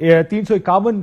351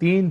3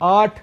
8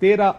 13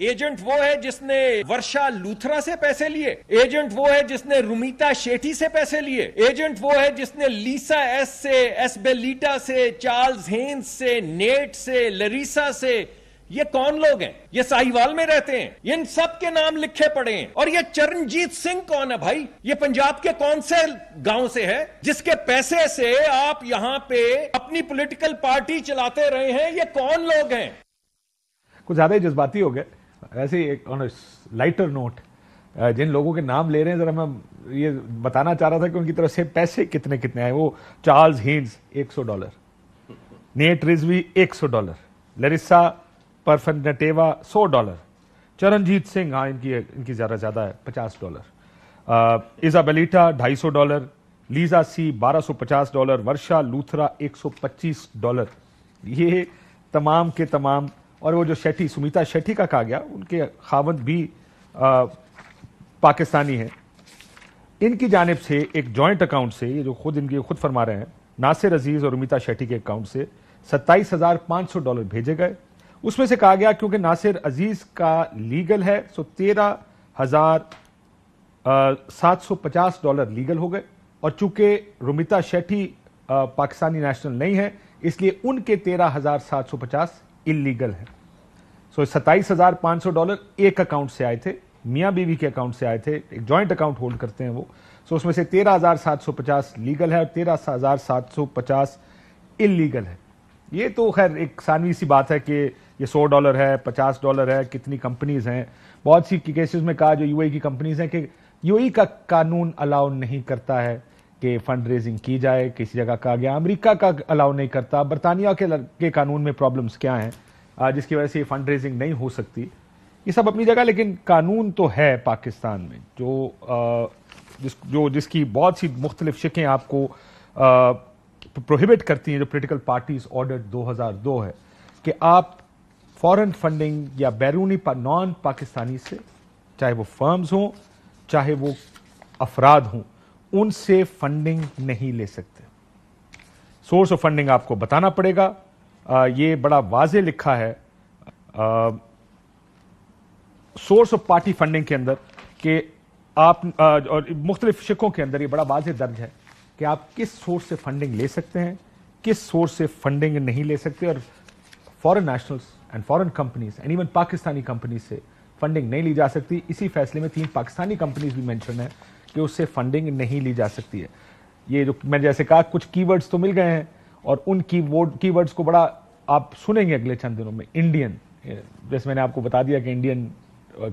agent وہ ہے جس نے ورشا لوتھرا سے پیسے لیے، ایجنٹ وہ ہے جس نے رومیتا شیٹھی سے پیسے لیے، ایجنٹ وہ ہے جس نے لیسا ایس سے، ایس بیلیٹا سے، چارلز ہینز سے، نیٹ سے، لریسا سے. یہ کون لوگ ہیں؟ یہ ساہیوال میں رہتے ہیں، ان سب کے نام لکھے پڑے ہیں. اور یہ چرنجیت سنگھ کون ہے بھائی؟ یہ پنجاب کے کون سے گاؤں سے ہے جس کے پیسے سے آپ یہاں پہ اپنی پولیٹیکل پارٹی چلاتے رہے ہیں؟ یہ کون لوگ ہیں؟ کچھ زیادہ ہی جذباتی ہو گئے. ایسے ایک لائٹر نوٹ، جن لوگوں کے نام لے رہے ہیں ذرا میں یہ بتانا چاہ رہا تھا کہ ان کی طرف سے پیسے کتنے کتنے آئے. وہ Charles hens $100، net Rizvi $100، لریسا پرفنٹیوا $100، چرنجیت Singh ہاں ان کی زیادہ ہے $50، ایزابیلیٹا $250، لیزا سی $1250، ورشا لوتھرا $125. یہ تمام کے تمام. اور وہ جو شیٹھی، سمیتا شیٹھی کا کہا گیا، ان کے خاوند بھی پاکستانی ہیں. ان کی جانب سے ایک جوائنٹ اکاؤنٹ سے، یہ جو خود فرما رہے ہیں، ناصر عزیز اور امیتا شیٹھی کے اکاؤنٹ سے $27,500 بھیجے گئے. اس میں سے کہا گیا کیونکہ ناصر عزیز کا لیگل ہے سو $13,750 لیگل ہو گئے، اور چونکہ رومیتا شیٹھی پاکستانی نیشنل نہیں ہے اس لیے ان کے $13,750 انلیگل ہیں. سو $27,500 ایک اکاؤنٹ سے آئے تھے، میاں بیوی کے اکاؤنٹ سے آئے تھے، ایک جوائنٹ اکاؤنٹ ہولڈ کرتے ہیں وہ. سو اس میں سے $13,750 لیگل ہے اور $13,750 انلیگل ہے. یہ تو خیر ایک ثانوی سی بات ہے کہ یہ $100 ہے، $50 ہے، کتنی کمپنیز ہیں. بہت سی کیسز میں کہا جو یو اے کی کمپنیز ہیں کہ یو اے کا قانون الاؤ نہیں کرتا ہے کہ فنڈ ریزنگ کی جائے. کسی جگہ کہا گیا امریکہ کا الاؤ نہیں کرتا. برطانیہ کے قانون میں پرابلمز کیا ہیں جس کی وجہ سے یہ فنڈ ریزنگ نہیں ہو سکتی. یہ سب اپنی جگہ، لیکن قانون تو ہے پاکستان میں جس کی بہت سی مختلف شکیں آپ کو پروہیبٹ کرتی ہیں. جو پولیٹیکل پارٹیز آرڈر 2002 ہے کہ آپ فورن فنڈنگ یا بیرونی نان پاکستانی سے، چاہے وہ فرمز ہوں چاہے وہ افراد ہوں، ان سے فنڈنگ نہیں لے سکتے. سورس آف فنڈنگ آپ کو بتانا پڑے گا. یہ بڑا واضح لکھا ہے سورس آف پارٹی فنڈنگ کے اندر کہ آپ، اور مختلف شکوں کے اندر یہ بڑا واضح درج ہے کہ آپ کس سورس سے فنڈنگ لے سکتے ہیں، کس سورس سے فنڈنگ نہیں لے سکتے. اور foreign nationals and foreign companies and even Pakistani companies سے فنڈنگ نہیں لی جا سکتی. اسی فیصلے میں 3 پاکستانی کمپنیز بھی مینشن ہیں کہ اس سے فنڈنگ نہیں لی جا سکتی ہے. یہ جو میں جیسے کہا کچھ کی ورڈز تو مل گئے ہیں، اور ان کی ورڈز کو بڑا آپ سنیں گے اگلے چند دنوں میں. انڈین، جیسے میں نے آپ کو بتا دیا کہ انڈین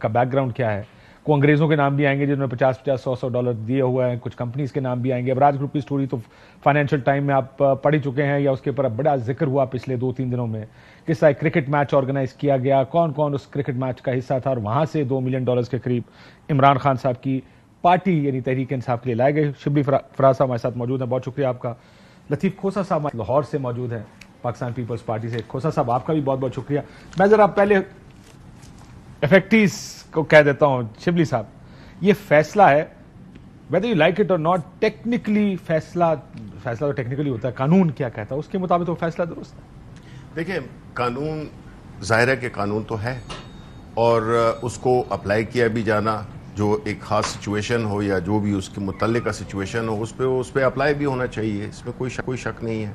کا بیک گراؤنڈ کیا ہے. کو انگریزوں کے نام بھی آئیں گے جنہوں نے $50-100 دیے ہوئے ہیں. کچھ کمپنیز کے نام بھی آئیں گے. ابراج گروپ کی سٹوری تو فائنینشیل ٹائم میں آپ پڑھ چکے ہیں، یا اس کے اوپر بڑا ذکر ہوا پچھلے 2-3 دنوں میں. کس طرح کرکٹ میچ آرگنائز کیا گیا، کون کون اس کرکٹ میچ کا حصہ تھا، اور وہاں سے $2 ملین کے قریب عمران خان صاحب کی پارٹی یعنی تحریک انصاف کے لیے لائے گئے. شبلی فراز صاحب ہمارے ساتھ موجود ہیں، بہت شکریہ آپ کا. لطیف کھوسا صاحب لاہور سے موجود ہیں، پاکستان پیپلز پارٹی سے. کھوسا صاحب آپ کا بھی بہت بہت شکریہ. میں ذرا پہلے افیکٹیز کو کہہ دیتا ہوں. شبلی صاحب، یہ فیصلہ ہے whether you like it or not، technically فیصلہ تو ٹیکنیکلی ہوتا ہے. قانون کیا کہتا ہے اس کے مطابق وہ فیصلہ درست ہے. دیکھیں، قانون ظاہر ہے کہ قانون تو ہے، اور اس کو اپلائی کیا بھی جانا، جو ایک خاص سچویشن ہو یا جو بھی اس کے متعلقہ سچویشن ہو اس پہ اپلائی بھی ہونا چاہیے. اس میں کوئی شک نہیں ہے.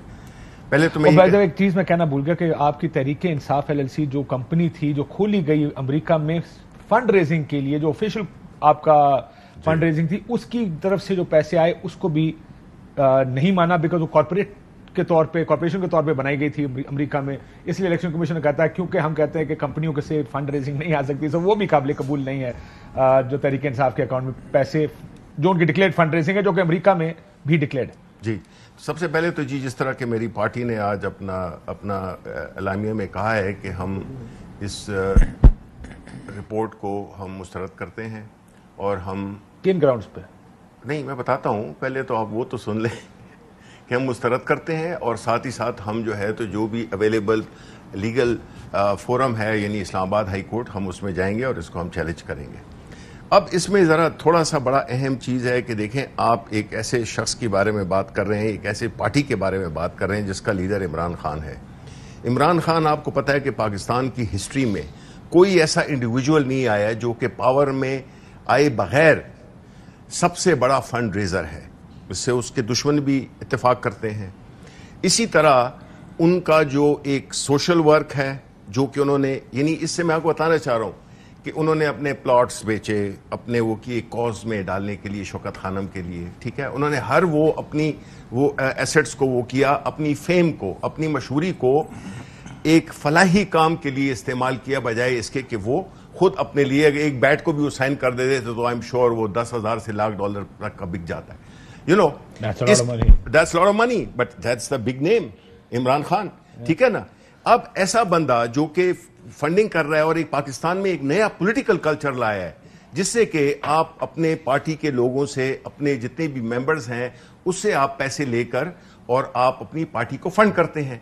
پہلے تو میں ایک چیز میں کہنا بھول گیا کہ آپ کی تحریک انصاف LLC جو کمپنی تھی جو کھولی گئی امریکہ میں فنڈ ریزنگ کے لیے، جو آفیشیل آپ کا فنڈ ریزنگ تھی، اس کی طرف سے جو پیسے آئے اس کو بھی نہیں مانا، بیکاز وہ کارپوریشن کے طور پہ بنائی گئی تھی امریکہ میں. اس لیے الیکشن کمیشن کہتا ہے کیونکہ ہم کہتے ہیں کہ کمپنیوں کے سے فنڈ ریزنگ نہیں آ سکتی، تو وہ بھی قابل قبول نہیں ہے. جو تحریک انصاف کے اکاؤنٹ میں پیسے جو ان کی ڈکلیئرڈ فنڈ ریزنگ ہے، جو کہ امریکہ میں بھی ڈکلیئرڈ ہے. جی، سب سے پہلے تو جس طرح کہ میری پارٹی نے آج اپنا اعلامیہ میں کہا ہے کہ ہم اس رپورٹ کو ہم مسترد کرتے ہیں، اور ہم کن گراؤنڈز پہ؟ نہیں، میں بتاتا ہوں، پہلے تو آپ وہ تو سن لیں کہ ہم مسترد کرتے ہیں، اور ساتھ ہی ساتھ ہم جو ہے تو جو بھی اویلیبل لیگل فورم ہے یعنی اسلام آباد ہائی کورٹ، ہم اس میں جائیں گے اور اس کو ہم چیلنج کریں گے. اب اس میں ذرا تھوڑا سا بڑا اہم چیز ہے کہ دیکھیں، آپ ایک ایسے شخص کے بارے میں بات کر رہے ہیں، ایک ایسے پارٹی کے بارے میں بات کر رہے ہیں جس کا لیڈر عمران خان ہے. عمران خان، آپ کو پتہ ہے کہ پاکستان کی ہسٹری میں کوئی ایسا انڈیویجول نہیں آیا جو کہ پاور میں آئے بغیر سب سے بڑا فنڈ ریزر ہے. اس سے اس کے دشمن بھی اتفاق کرتے ہیں. اسی طرح ان کا جو ایک سوشل ورک ہے جو کہ انہوں نے, یعنی اس سے میں آپ کو بتانا چاہ رہا ہوں کہ انہوں نے اپنے پلاٹس بیچے اپنے وہ کی کاز میں ڈالنے کے لیے, شوکت خانم کے لیے, ٹھیک ہے. انہوں نے ہر وہ اپنی وہ ایسٹس کو وہ کیا, اپنی فیم کو, اپنی مشہوری کو ایک فلاحی کام کے لیے استعمال کیا, بجائے اس کے کہ وہ خود اپنے لیے ایک بیٹ کو بھی وہ سائن کر دیتے تو آئی ایم شیور وہ $10,000 سے $1,00,000 تک کا بک جاتا ہے. You know that's lot of money but that's the big name Imran Khan, ٹھیک ہے نا. اب ایسا بندہ جو کہ فنڈنگ کر رہا ہے اور ایک پاکستان میں ایک نیا پولیٹیکل کلچر لایا ہے جس سے کہ آپ اپنے پارٹی کے لوگوں سے, اپنے جتنے بھی ممبرز ہیں اس سے آپ پیسے لے کر اور آپ اپنی پارٹی کو فنڈ کرتے ہیں.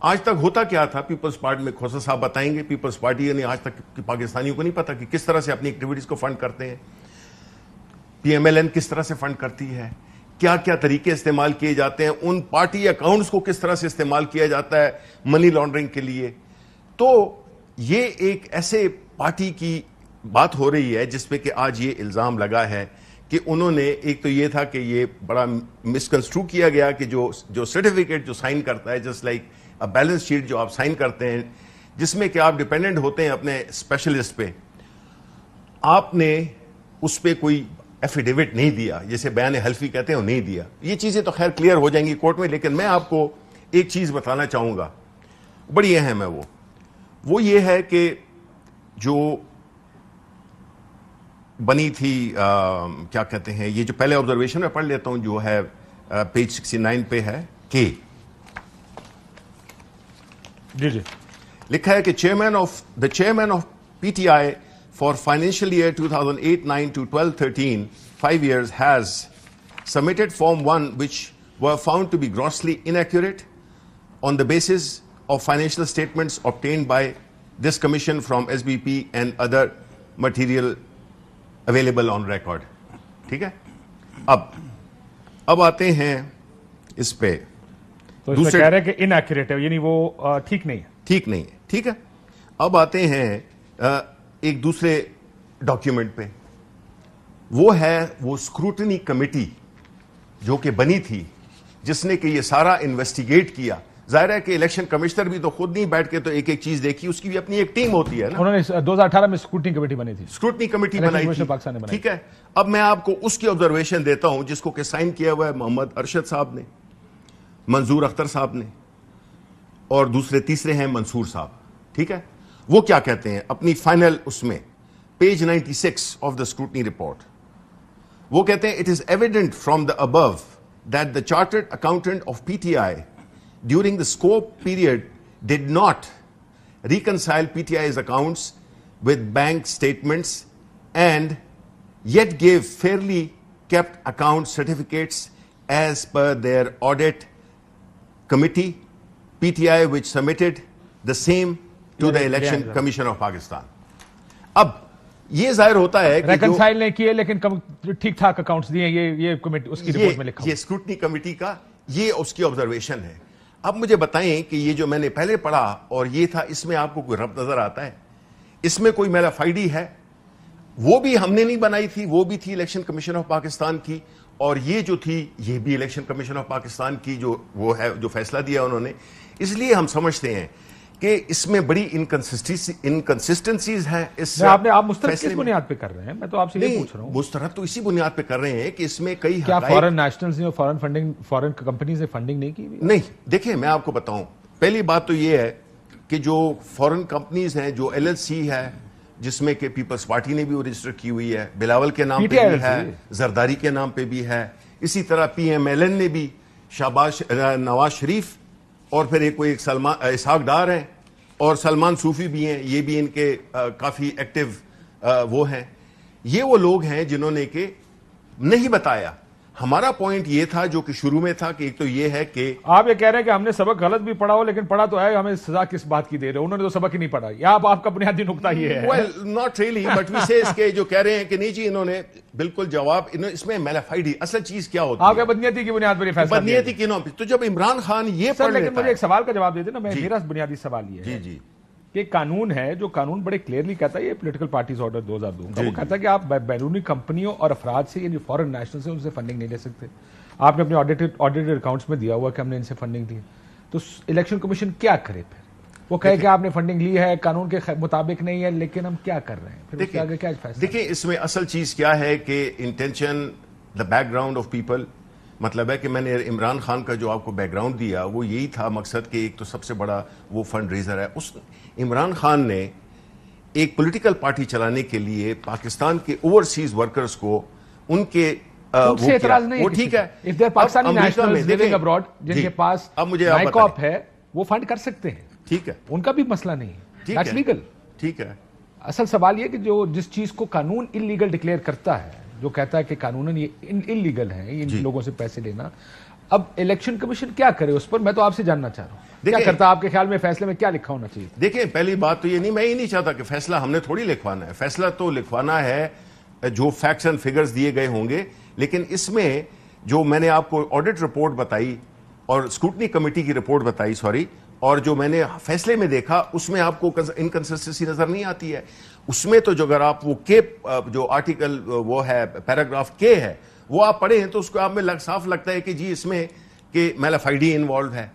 آج تک ہوتا کیا تھا, پیپلز پارٹی میں کھوسا صاحب بتائیں گے, پیپلز پارٹی نے آج تک پاکستانیوں کو نہیں پتا کہ کس طرح سے اپنی ایکٹیویٹیز کو فنڈ کرتے ہیں. پی ایم ایل این کس طرح سے فنڈ کرتی ہے, کیا کیا طریقے استعمال کیے جاتے ہیں, ان پارٹی اکاؤنٹس کو کس طرح سے استعمال کیا جاتا ہے منی لانڈرنگ کے لیے. تو یہ ایک ایسے پارٹی کی بات ہو رہی ہے جس پہ کہ آج یہ الزام لگا ہے کہ انہوں نے, ایک تو یہ تھا کہ یہ بڑا مسکنسٹرو کیا گیا کہ جو سرٹیفکیٹ جو سائن کرتا ہے جسٹ لائک بیلنس شیٹ جو آپ سائن کرتے ہیں جس میں کہ آپ ڈیپینڈنٹ ہوتے ہیں اپنے اسپیشلسٹ پہ, آپ نے اس پہ کوئی ایفیڈیوٹ نہیں دیا, جیسے بیان حلفی کہتے ہیں وہ نہیں دیا. یہ چیزیں تو خیر کلیئر ہو جائیں گی کورٹ میں, لیکن میں آپ کو ایک چیز بتانا چاہوں گا بڑی اہم ہے. وہ یہ ہے کہ جو بنی تھی کیا کہتے ہیں, یہ جو پہلے آبزرویشن میں پڑھ لیتا ہوں جو ہے پیج 69 پہ ہے کہ جی لکھا ہے کہ chairman of P T I for financial year 2008-9 to 12-13, 5 years, has submitted Form 1 which were found to be grossly inaccurate on the basis of financial statements obtained by this commission from SBP and other material available on record. ٹھیک ہے. اب آتے ہیں اس پہ, تو اس میں کہہ رہے ہیں کہ inaccurate ہے, یعنی وہ ٹھیک نہیں ہے. ٹھیک نہیں ہے, ٹھیک ہے. اب آتے ہیں ایک دوسرے ڈاکیومنٹ پہ, وہ ہے وہ اسکروٹنی کمیٹی جو کہ بنی تھی جس نے کہ یہ سارا انویسٹیگیٹ کیا. ظاہر ہے کہ الیکشن کمشنر بھی تو خود نہیں بیٹھ کے تو ایک ایک چیز دیکھی, اس کی بھی اپنی ایک ٹیم ہوتی ہے نا. انہوں نے 2018 میں اسکروٹنی کمیٹی بنی تھی, اسکروٹنی کمیٹی بنائی تھی, ٹھیک ہے. اب میں آپ کو اس کی آبزرویشن دیتا ہوں جس کو کہ سائن کیا ہوا ہے محمد ارشد صاحب نے, منظور اختر صاحب نے, اور دوسرے تیسرے ہیں منصور صاحب, ٹھیک ہے. وہ کیا کہتے ہیں اپنی فائنل اس میں page 96 of the scrutiny report, وہ کہتے ہیں it is evident from the above that the chartered accountant of P T I during the scope period did not reconcile P T I's accounts with bank statements and yet gave fairly kept account certificates as per their audit committee, PTI, which submitted the same to the Election Commission of Pakistan. اب یہ ظاہر ہوتا ہے کہ reconcile نہیں کیے لیکن ٹھیک ٹھاک اکاؤنٹس دیے, یہ کمیٹی اس کی رپورٹ میں لکھا, یہ اسکروٹنی کمیٹی کا یہ اس کی آبزرویشن ہے. اب مجھے بتائیں کہ یہ جو میں نے پہلے پڑھا اور یہ تھا, اس میں آپ کو کوئی ربط نظر آتا ہے, اس میں کوئی میرا فائڈی ہے؟ وہ بھی ہم نے نہیں بنائی تھی, وہ بھی تھی الیکشن کمیشن آف پاکستان کی, اور یہ جو تھی یہ بھی الیکشن کمیشن آف پاکستان کی جو وہ ہے جو فیصلہ دیا انہوں نے. اس لیے ہم سمجھتے ہیں کہ اس میں بڑی انکنسسٹنسیز ہیں. آپ مسترد کس بنیاد پہ کر رہے ہیں؟ میں تو آپ سے یہ پوچھ رہا ہوں. مسترد تو اسی بنیاد پہ کر رہے ہیں کہ اس میں کئی کیا فارن نیشنلز نے فارن فنڈنگ, فارن کمپنیز نے فنڈنگ نہیں کی؟ نہیں. دیکھیں میں آپ کو بتاؤں, پہلی بات تو یہ ہے کہ جو فارن کمپنیز ہیں, جو LLC ہے جس میں کہ پیپلز پارٹی نے بھی وہ رجسٹر کی ہوئی ہے, بلاول کے نام پہ بھی ہے, زرداری کے نام پہ بھی ہے, اسی طرح PMLN نے بھی, نواز شریف, اور پھر ایک کوئی اسحاق ڈار ہیں, اور سلمان صوفی بھی ہیں, یہ بھی ان کے کافی ایکٹیو وہ ہیں. یہ وہ لوگ ہیں جنہوں نے کہ نہیں بتایا. ہمارا پوائنٹ یہ تھا جو کہ شروع میں تھا کہ ایک تو یہ ہے کہ آپ یہ کہہ رہے ہیں کہ ہم نے سبق غلط بھی پڑھا ہو, لیکن پڑھا تو ہے, ہمیں سزا کس بات کی دے رہے ہو, انہوں نے تو سبق ہی نہیں پڑھا. یا آپ کا بنیادی نقطہ یہ ہے؟ well not really but we say اس کے جو کہہ رہے ہیں کہ نہیں جی انہوں نے بالکل جواب, اس میں میلافائڈی اصل چیز کیا ہوتی ہے؟ آپ کا بدنیتی کی بنیاد پر یہ فیصلہ بدنیتی کی نام. تو جب عمران خان یہ پڑھ لیتا ہے, لیکن مجھے ایک سوال کا جواب دے دیں نا. میرا بنیادی سوال یہ ہے, جی کہ قانون ہے جو قانون بڑے کلیئرلی کہتا ہے, یہ پولیٹیکل پارٹیز آرڈر 2002 کا, وہ کہتا ہے کہ آپ بیرونی کمپنیوں اور افراد سے یعنی فورن نیشنل سے ان سے فنڈنگ نہیں لے سکتے. آپ نے اپنے آڈیٹڈ اکاؤنٹس میں دیا ہوا کہ ہم نے ان سے فنڈنگ لی, تو الیکشن کمیشن کیا کرے پھر؟ وہ کہے کہ آپ نے فنڈنگ لی ہے, قانون کے مطابق نہیں ہے, لیکن ہم کیا کر رہے ہیں پھر اس کے آگے کیا فیصلہ؟ دیکھیں اس میں اصل چیز کیا ہے کہ intention, the back ground of people, مطلب ہے کہ میں نے عمران خان کا جو آپ کو بیک گراؤنڈ دیا وہ یہی تھا مقصد کہ ایک تو سب سے بڑا وہ فنڈ ریزر ہے. اس عمران خان نے ایک پولیٹیکل پارٹی چلانے کے لیے پاکستان کے اوورسیز ورکرز کو ان کے اعتراض نہیں, وہ ٹھیک ہے, if they're Pakistani nationals living abroad جن کے پاس NICOP ہے وہ فنڈ کر سکتے ہیں, ٹھیک ہے, ان کا بھی مسئلہ نہیں ہے, that's legal. ٹھیک ہے. اصل سوال یہ کہ جو جس چیز کو قانون انلیگل ڈکلیئر کرتا ہے, جو کہتا ہے کہ قانوناً یہ انلیگل ہے ان لوگوں سے پیسے لینا, اب الیکشن کمیشن کیا کرے اس پر؟ میں تو آپ سے جاننا چاہ رہا ہوں کیا کرتا, آپ کے خیال میں فیصلے میں کیا لکھا ہونا چاہیے؟ دیکھیں پہلی بات تو یہ نہیں, میں یہ نہیں چاہتا کہ فیصلہ ہم نے تھوڑی لکھوانا ہے, فیصلہ تو لکھوانا ہے جو فیکٹس اینڈ فگرز دیے گئے ہوں گے, لیکن اس میں جو میں نے آپ کو آڈٹ رپورٹ بتائی اور اسکروٹنی کمیٹی کی رپورٹ بتائی, سوری, اور جو میں نے فیصلے میں دیکھا اس میں آپ کو انکنسسٹنسی نظر نہیں آتی ہے. اس میں تو جو اگر آپ وہ کے جو آرٹیکل وہ ہے پیراگراف کے ہے وہ آپ پڑھیں تو اس کو آپ میں صاف لگتا ہے کہ جی اس میں کہ میلافائڈی انوالو ہے,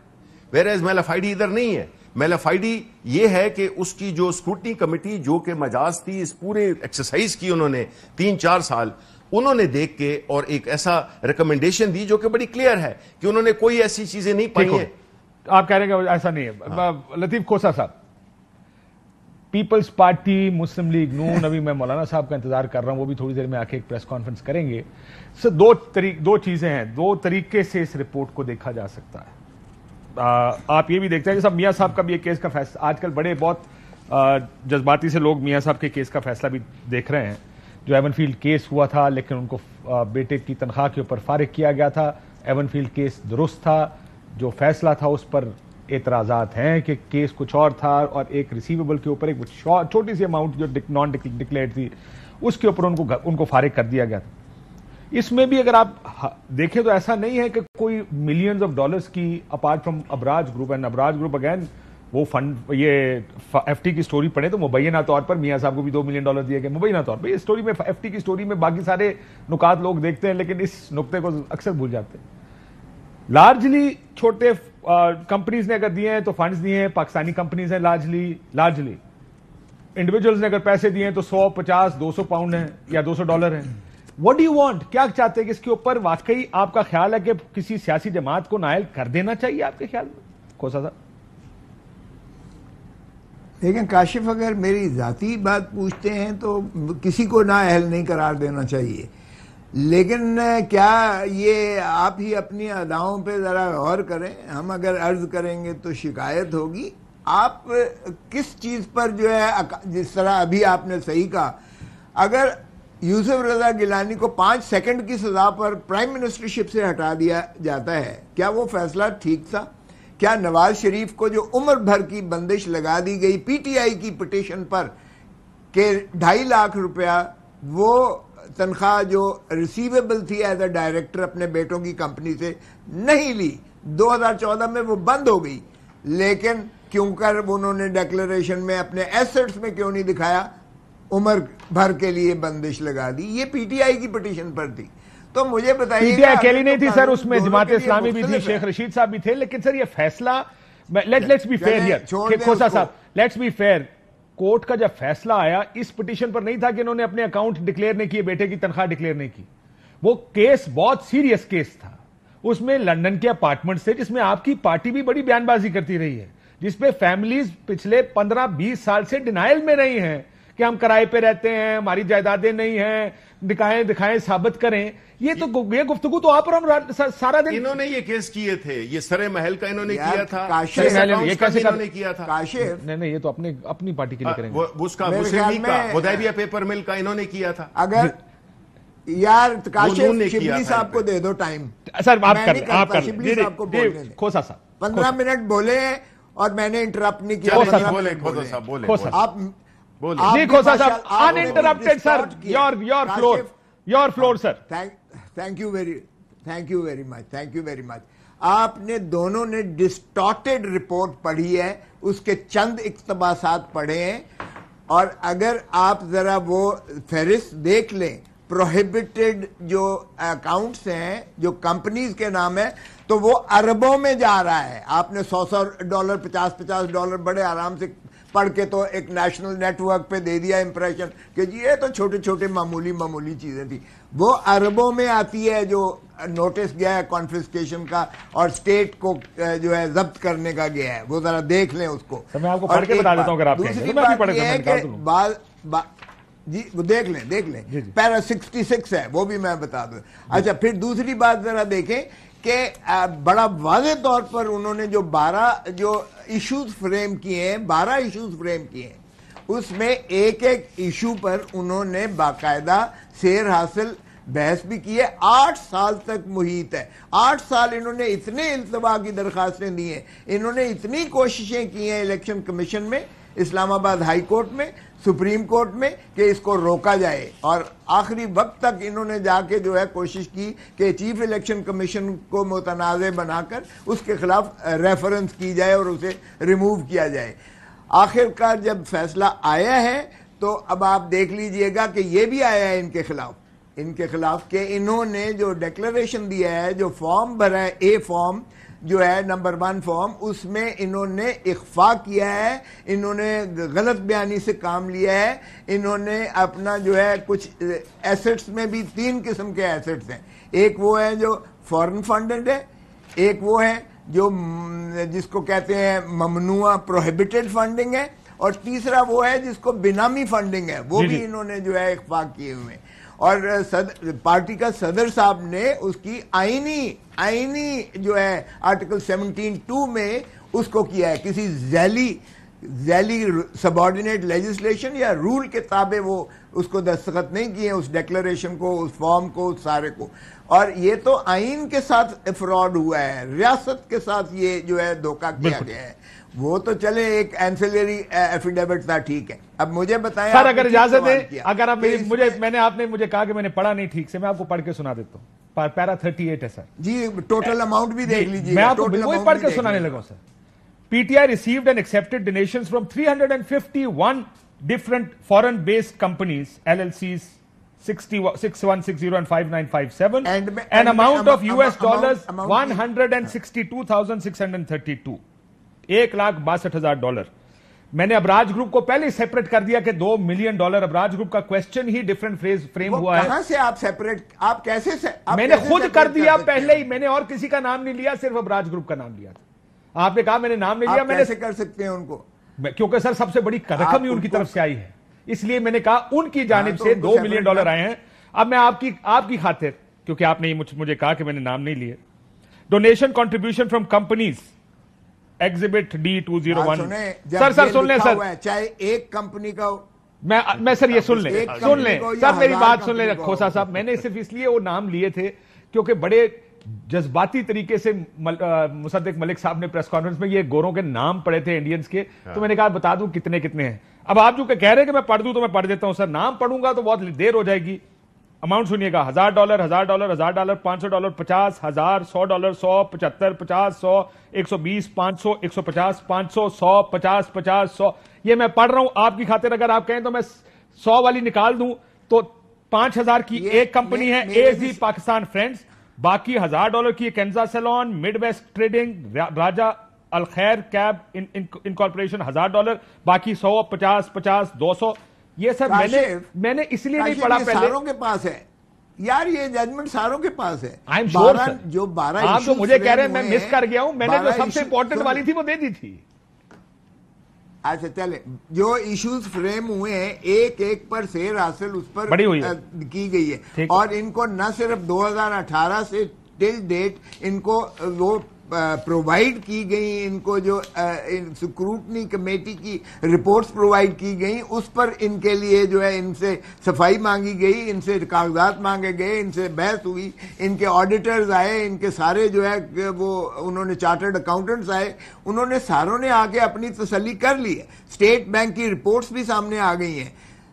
ویئرز میلافائڈی ادھر نہیں ہے. میلافائڈی یہ ہے کہ اس کی جو اسکروٹنی کمیٹی جو کہ مجاز تھی, اس پورے ایکسرسائز کی انہوں نے 3-4 سال, انہوں نے دیکھ کے اور ایک ایسا ریکمنڈیشن دی جو کہ بڑی کلیئر ہے کہ انہوں نے کوئی ایسی چیزیں نہیں پڑھی ہیں. آپ کہہ رہے ہیں کہ ایسا نہیں ہے. لطیف کھوسا صاحب, پیپلز پارٹی, مسلم لیگ نون, ابھی میں مولانا صاحب کا انتظار کر رہا ہوں, وہ بھی تھوڑی دیر میں آ کے ایک پریس کانفرنس کریں گے. سر دو چیزیں ہیں, دو طریقے سے اس رپورٹ کو دیکھا جا سکتا ہے. آپ یہ بھی دیکھتے ہیں کہ صاحب میاں صاحب کا بھی ایک کیس کا فیصلہ, آج کل بڑے بہت جذباتی سے لوگ میاں صاحب کے کیس کا فیصلہ بھی دیکھ رہے ہیں. جو ایون فیلڈ کیس ہوا تھا لیکن ان کو بیٹے کی تنخواہ کے اوپر فارغ کیا گیا تھا, ایون فیلڈ کیس درست تھا, جو فیصلہ تھا اس پر اعتراضات ہیں کہ کیس کچھ اور تھا, اور ایک ریسیویبل کے اوپر ایک چھوٹی سی اماؤنٹ جو نان ڈکلیئرڈ تھی اس کے اوپر ان کو فارغ کر دیا گیا تھا. اس میں بھی اگر آپ دیکھیں تو ایسا نہیں ہے کہ کوئی ملینز آف ڈالرز کی, apart from Abraaj group, and Abraaj group again وہ فنڈ, یہ ایف ٹی کی سٹوری پڑھیں تو مبینہ طور پر میاں صاحب کو بھی $2 ملین دیے گئے مبینہ طور پر. یہ سٹوری میں ایف ٹی کی سٹوری میں باقی سارے نکات لوگ دیکھتے ہیں لیکن اس نقطے کو اکثر بھول جاتے ہیں. لارجلی چھوٹے کمپنیز نے اگر دیے ہیں تو فنڈز دیے ہیں پاکستانی کمپنیز ہیں, لارجلی انڈیویجولز نے اگر پیسے دیے ہیں تو 100, 50, 200 پاؤنڈ ہیں یا $200 ہیں. What do you want? کیا چاہتے ہیں کہ اس کے اوپر واقعی آپ کا خیال ہے کہ کسی سیاسی جماعت کو نائل کر دینا چاہیے آپ کے خیال میں؟ کھوسا صاحب لیکن کاشف اگر میری ذاتی بات پوچھتے ہیں تو کسی کو نااہل نہیں قرار دینا چاہیے, لیکن کیا یہ آپ ہی اپنی اداؤں پہ ذرا غور کریں, ہم اگر عرض کریں گے تو شکایت ہوگی. آپ کس چیز پر جو ہے, جس طرح ابھی آپ نے صحیح کہا, اگر یوسف رضا گیلانی کو 5 سیکنڈ کی سزا پر پرائم منسٹرشپ سے ہٹا دیا جاتا ہے, کیا وہ فیصلہ ٹھیک تھا؟ کیا نواز شریف کو جو عمر بھر کی بندش لگا دی گئی پی ٹی آئی کی پٹیشن پر کہ 2.5 لاکھ روپیہ وہ تنخواہ جو ریسیویبل تھی ایز اے ڈائریکٹر اپنے بیٹوں کی کمپنی سے نہیں لی, 2014 میں وہ بند ہو گئی, لیکن کیوں کر انہوں نے ڈیکلریشن میں اپنے ایسٹس میں کیوں نہیں دکھایا عمر بھر کے لیے بندش لگا دی؟ یہ پی ٹی آئی کی پٹیشن پر تھی. تو مجھے بتائیے, پی ٹی آئی اکیلی نہیں تھی سر, اس میں جماعت اسلامی بھی تھی, شیخ رشید صاحب بھی تھے, لیکن سر یہ فیصلہ, let's be fair here, Khosa صاحب لیٹس بی فیئر, کورٹ کا جب فیصلہ آیا اس پٹیشن پر نہیں تھا کہ انہوں نے اپنے اکاؤنٹ ڈکلیئر نہیں کیے, بیٹے کی تنخواہ ڈکلیئر نہیں کی. وہ کیس بہت سیریس کیس تھا, اس میں لندن کے اپارٹمنٹ سے, جس میں آپ کی پارٹی بھی بڑی بیان بازی کرتی رہی ہے, جس پہ فیملیز پچھلے 15-20 سال سے ڈینائل میں رہی ہیں کہ ہم کرائے پہ رہتے ہیں, ہماری جائیدادیں نہیں ہیں, دکھائیں ثابت کریں. یہ تو یہ گفتگو تو آپ اور ہم سارا دن, انہوں نے یہ کیس کیے تھے, یہ سرے محل کا انہوں نے کیا تھا, یہ کیسے کیا تھا, نہیں یہ تو اپنی پارٹی کے لیے کریں گے. اس کا مسلم کا حدیبیہ پیپر مل کا انہوں نے کیا تھا. اگر یار کاشف شبلی صاحب کو دے دو ٹائم, سر آپ کر لیں, کھوسا صاحب 15 منٹ بولے اور میں نے انٹرپٹ نہیں کیا. آپ جی کھوسا صاحب uninterrupted sir, your floor sir. Thank you very much. آپ نے دونوں نے ڈسٹارٹیڈ رپورٹ پڑھی ہے, اس کے چند اقتباسات پڑھے ہیں, اور اگر آپ ذرا وہ فہرست دیکھ لیں پروہیبٹڈ جو اکاؤنٹس ہیں جو کمپنیز کے نام ہے, تو وہ اربوں میں جا رہا ہے. آپ نے $100 $50 بڑے آرام سے پڑھ کے تو ایک نیشنل نیٹ ورک پہ دے دیا امپریشن کہ جی یہ تو چھوٹے چھوٹے معمولی چیزیں تھی. وہ اربوں میں آتی ہے جو نوٹس گیا ہے کانفسکیشن کا اور اسٹیٹ کو جو ہے ضبط کرنے کا گیا ہے. وہ ذرا دیکھ لیں اس کو. میں آپ کو پڑھ کے بتا دیتا ہوں اگر آپ دوسری بات یہ ہے کہ جی وہ دیکھ لیں پیرا 66 ہے, وہ بھی میں بتا دوں. اچھا پھر دوسری بات ذرا دیکھیں کہ بڑا واضح طور پر انہوں نے جو 12 جو ایشوز فریم کیے ہیں, اس میں ایک ایشو پر انہوں نے باقاعدہ سیر حاصل بحث بھی کی ہے. 8 سال تک محیط ہے. 8 سال انہوں نے اتنے التوا کی درخواستیں دی ہیں, انہوں نے اتنی کوششیں کی ہیں الیکشن کمیشن میں, اسلام آباد ہائی کورٹ میں, سپریم کورٹ میں, کہ اس کو روکا جائے, اور آخری وقت تک انہوں نے جا کے جو ہے کوشش کی کہ چیف الیکشن کمیشن کو متنازع بنا کر اس کے خلاف ریفرنس کی جائے اور اسے ریموو کیا جائے. آخر کار جب فیصلہ آیا ہے تو اب آپ دیکھ لیجئے گا کہ یہ بھی آیا ہے ان کے خلاف کہ انہوں نے جو ڈیکلریشن دیا ہے, جو فارم بھرا ہے, اے فارم جو ہے نمبر 1 فارم, اس میں انہوں نے اخفا کیا ہے, انہوں نے غلط بیانی سے کام لیا ہے. انہوں نے اپنا جو ہے کچھ ایسٹس میں بھی 3 قسم کے ایسٹس ہیں. ایک وہ ہے جو فورن فنڈڈ ہے, ایک وہ ہے جو جس کو کہتے ہیں ممنوع پروہیبٹڈ فنڈنگ ہے, اور تیسرا وہ ہے جس کو بینامی فنڈنگ ہے, وہ بھی انہوں نے جو ہے اخفا کیے ہوئے. اور پارٹی کا صدر صاحب نے اس کی آئینی جو ہے آرٹیکل 17(2) میں اس کو کیا ہے, کسی ذیلی سبارڈینیٹ لیجسلیشن یا رول کے تابع وہ اس کو دستخط نہیں کیے, اس ڈیکلریشن کو, اس فارم کو, اس سارے کو. اور یہ تو آئین کے ساتھ فراڈ ہوا ہے, ریاست کے ساتھ یہ جو ہے دھوکہ کیا گیا ہے. وہ تو چلے ایک اینسلری ایفیڈیوٹ تھا, ٹھیک ہے. اب مجھے بتائیں سر, اگر اجازت ہے, اگر آپ آپ نے مجھے کہا کہ میں نے پڑھا نہیں ٹھیک سے, میں آپ کو پڑھ کے سنا دیتا ہوں. پیرا 38 ہے سر جی, ٹوٹل اماؤنٹ بھی دیکھ لیجیے. میں آپ کو وہی پڑھ کے سنانے لگا سر. PTI received and accepted donations from 351 different foreign-based companies, LLCs, 6160 and 5957, an amount of US dollars $162,632, $1,62,000. میں نے ابراج گروپ کو پہلے سیپریٹ کر دیا کہ $2 ملین ابراج گروپ کا کوسچن ہی ڈیفرنٹ فریم ہوا ہے. کہاں سے آپ سیپریٹ, آپ کیسے میں نے خود کر دیا پہلے ہی, میں نے اور کسی کا نام نہیں لیا, صرف ابراج گروپ کا نام لیا تھا. آپ نے کہا میں نے نام نہیں لیا, میں نے کر سکتے ہیں ان کو, کیونکہ سر سب سے بڑی رقم ہی ان کی طرف سے آئی ہے, اس لیے میں نے کہا ان کی جانب سے $2 ملین آئے ہیں. اب میں آپ کی خاطر, کیونکہ آپ نے مجھے کہا کہ میں نے نام نہیں لیے, donation contribution from companies exhibit D201. سر سن لیں سر, چاہے ایک کمپنی کا ہو, میں سر یہ سن لیں سر, میری بات سن لیں کھوسا صاحب. میں نے صرف اس لیے وہ نام لیے تھے کیونکہ بڑے جذباتی طریقے سے مصدق ملک صاحب نے پریس کانفرنس میں یہ گوروں کے نام پڑے تھے انڈینز کے, تو میں نے کہا بتا دوں کتنے ہیں. اب آپ جو کہہ رہے ہیں کہ میں پڑھ دوں تو میں پڑھ دیتا ہوں سر. نام پڑھوں گا تو بہت دیر ہو جائے گی. اماؤنٹ سنیے گا, $1000 $1000 $1000 $500 50 1000 $100 100 75 50 100 120 500 150 500 100 50 50 100. یہ میں پڑھ رہا ہوں آپ کی خاطر. اگر آپ کہیں تو میں 100 والی نکال دوں تو 5000 کی ایک کمپنی ہے AZ پاکستان فرینڈز, باقی $1000 کی کینزا سیلون, مڈ ویسٹ ٹریڈنگ, راجا الخیر کیب انکارپوریشن $1000, باقی 100 50 50 200. یہ سر میں نے اس لیے نہیں پڑھا پہلے. ساروں کے پاس ہے یار, یہ ججمنٹ ساروں کے پاس ہے. جو 12 آپ تو مجھے کہہ رہے ہیں میں مس کر گیا ہوں, میں نے جو سب سے امپورٹنٹ والی تھی وہ دے دی تھی. اچھا چلے, جو ایشوز فریم ہوئے ہیں ایک پر سیر حاصل اس پر کی گئی ہے, اور ان کو نہ صرف 2018 سے ٹل ڈیٹ ان کو وہ پرووائڈ کی گئی, ان کو جو سکروٹنی کمیٹی کی رپورٹس پرووائڈ کی گئیں, اس پر ان کے لیے جو ہے ان سے صفائی مانگی گئی, ان سے کاغذات مانگے گئے, ان سے بحث ہوئی, ان کے آڈیٹرز آئے, ان کے سارے جو ہے وہ انہوں نے چارٹرڈ اکاؤنٹنٹس آئے, انہوں نے ساروں نے آ کے اپنی تسلی کر لی ہے. اسٹیٹ بینک کی رپورٹس بھی سامنے آ گئی ہیں.